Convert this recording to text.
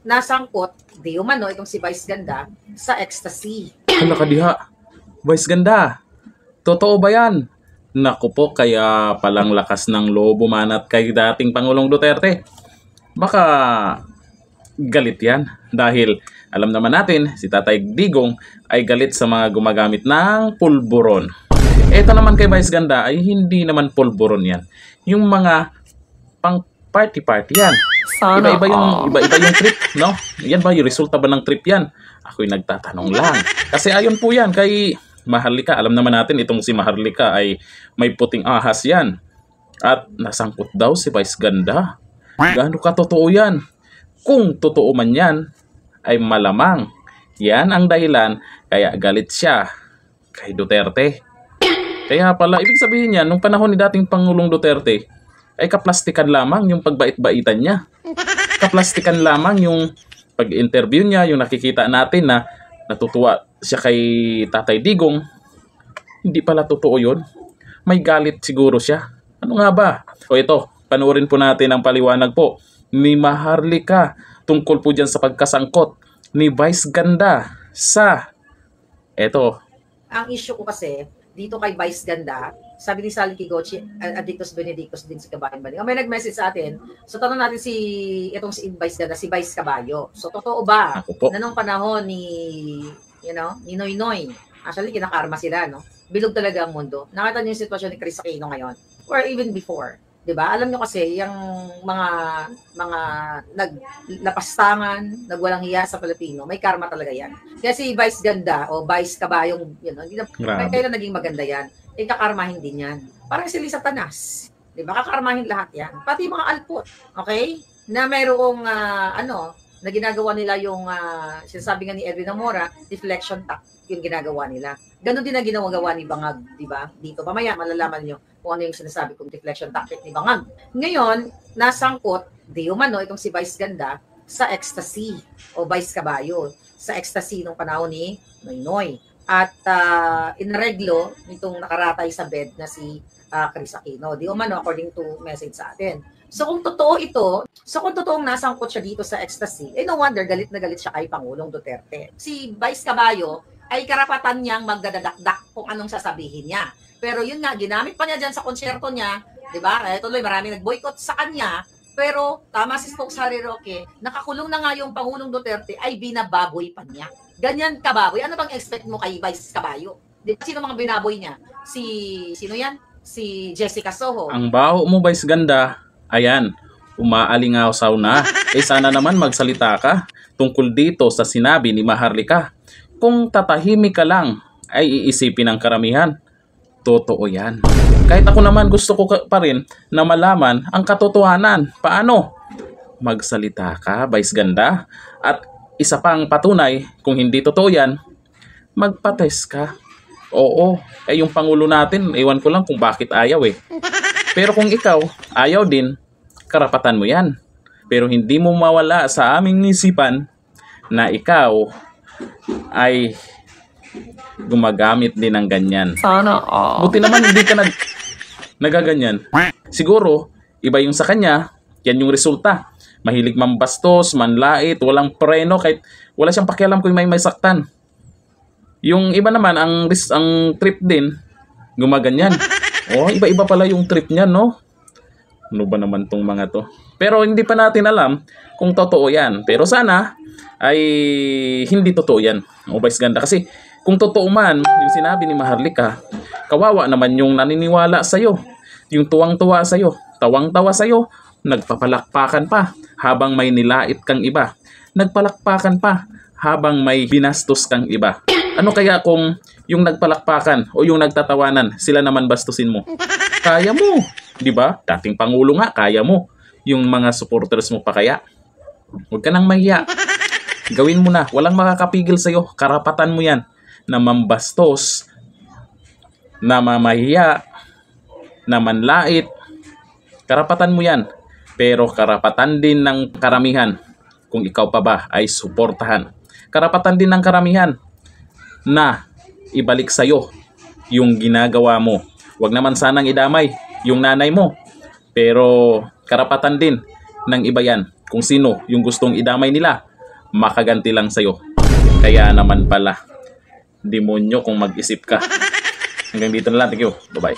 nasangkot, di umano, itong si Vice Ganda, sa ecstasy. Hala ka diha. Vice Ganda, totoo ba yan? Naku po, kaya palang lakas ng loob bumanat kay dating Pangulong Duterte. Baka galit yan dahil alam naman natin si Tatay Digong ay galit sa mga gumagamit ng pulburon. Ito naman kay Vice Ganda ay hindi naman pulburon yan. Yung mga pang party yan. Iba-iba yung trip, no? Yan ba yung resulta ba ng trip yan? Ako'y nagtatanong lang. Kasi ayon po yan kay Maharlika. Alam naman natin itong si Maharlika ay may puting ahas yan. At nasangkot daw si Vice Ganda. Gaano ka totoo yan? Kung totoo man yan, ay malamang yan ang dahilan kaya galit siya kay Duterte. Kaya pala, ibig sabihin yan, nung panahon ni dating Pangulong Duterte, ay kaplastikan lamang yung pagbait-baitan niya. Kaplastikan lamang yung pag-interview niya, yung nakikita natin na natutuwa siya kay Tatay Digong. Hindi pala totoo yun. May galit siguro siya. Ano nga ba? O ito, panoorin po natin ang paliwanag po ni Maharlika tungkol po dyan sa pagkasangkot ni Vice Ganda sa eto. Ang issue ko kasi, dito kay Vice Ganda, sabi ni Sally Kigochi, Adictus Benedictus din si Kabayan Bani. May nag-message sa atin. So tanong natin itong si Vice Ganda, si Vice Caballo. So totoo ba na nung panahon ni ni Noy Noy, actually kinakarma sila, no? Bilog talaga ang mundo. Nakita niyo yung sitwasyon ni Chris Aquino ngayon or even before. 'Di ba? Alam niyo kasi yung mga naglapastangan, nagwalang hiya sa Pilipino, may karma talaga 'yan. Kasi Vice Ganda o Vice Kabayong, hindi na kailan naging maganda 'yan. Kakarmahin din 'yan. Parang sila sa Tanas. 'Di ba? Kakarmahin lahat 'yan. Pati mga alpot, okay? Na mayroong na ginagawa nila yung sinasabi nga ni Edwin Amora, deflection tactic yung ginagawa nila. Ganon din ang ginagawa ni Bangag, 'di ba? Dito mamaya malalaman niyo kung ano yung sinasabi kong deflection tactic ni Bangag. Ngayon, nasangkot, di umano, itong si Vice Ganda sa ecstasy o Vice Caballo, sa ecstasy nung panahon ni Noynoy. At inareglo nitong nakaratay sa bed na si Chris Aquino. Di umano, according to message sa atin. So kung totoo ito, kung totoong nasangkot siya dito sa ecstasy, no wonder galit na galit siya kay Pangulong Duterte. Si Vice Caballo ay karapatan niyang magdadakdak kung anong sasabihin niya. Pero yun nga, ginamit pa niya dyan sa konsyerto niya, di ba? Tuloy, maraming nag-boycott sa kanya. Pero, tama si Spokes Harry Roque, nakakulong na nga yung Pangulong Duterte ay binababoy pa niya. Ganyan kababoy. Ano bang expect mo kay Vice Caballo? Di ba, sino mga binaboy niya? Sino yan? Si Jessica Soho. Ang baho mo, Vice Ganda, ayan, umaalingaw-saw na. Sana naman magsalita ka tungkol dito sa sinabi ni Maharlika. Kung tatahimik ka lang, ay iisipin ng karamihan. Totoo yan. Kahit ako naman gusto ko pa rin na malaman ang katotohanan. Paano? Magsalita ka, Vice Ganda. At isa pang patunay, kung hindi totoo yan, magpa-test ka. Oo, yung Pangulo natin, ewan ko lang kung bakit ayaw eh. Pero kung ikaw, ayaw din, karapatan mo yan. Pero hindi mo mawala sa aming isipan na ikaw ay gumagamit din ng ganyan. Sana Buti naman hindi ka nagaganyan. Siguro, iba yung sa kanya, yan yung resulta. Mahilig mambastos, manlait, walang preno, kahit wala siyang pakialam kung may saktan. Yung iba naman, ang trip din, gumaganyan. Iba-iba pala yung trip niya, no? Ano ba naman tong mga to? Pero hindi pa natin alam kung totoo yan. Pero sana ay hindi totoo yan. Vice Ganda. Kasi kung totoo man yung sinabi ni Maharlika, kawawa naman yung naniniwala sa'yo. Yung tuwang-tuwa sa'yo. Tawang-tawa sa'yo. Nagpapalakpakan pa habang may nilait kang iba. Nagpalakpakan pa habang may binastos kang iba. Ano kaya kung yung nagpalakpakan o yung nagtatawanan, sila naman bastusin mo? Kaya mo. Di ba? Dating Pangulo nga, kaya mo. Yung mga supporters mo pa kaya. Huwag ka nang mahiya. Gawin mo na. Walang makakapigil sa'yo. Karapatan mo yan na mambastos, na mamahiya, na manlait. Karapatan mo yan. Pero karapatan din ng karamihan kung ikaw pa ba ay suportahan. Karapatan din ng karamihan na ibalik sa'yo yung ginagawa mo. Huwag naman sanang idamay yung nanay mo. Pero karapatan din ng iba yan kung sino yung gustong idamay nila. makaganti lang sa'yo. Kaya naman pala, demonyo kung mag-isip ka. Hanggang dito na lang. Thank you. Bye-bye.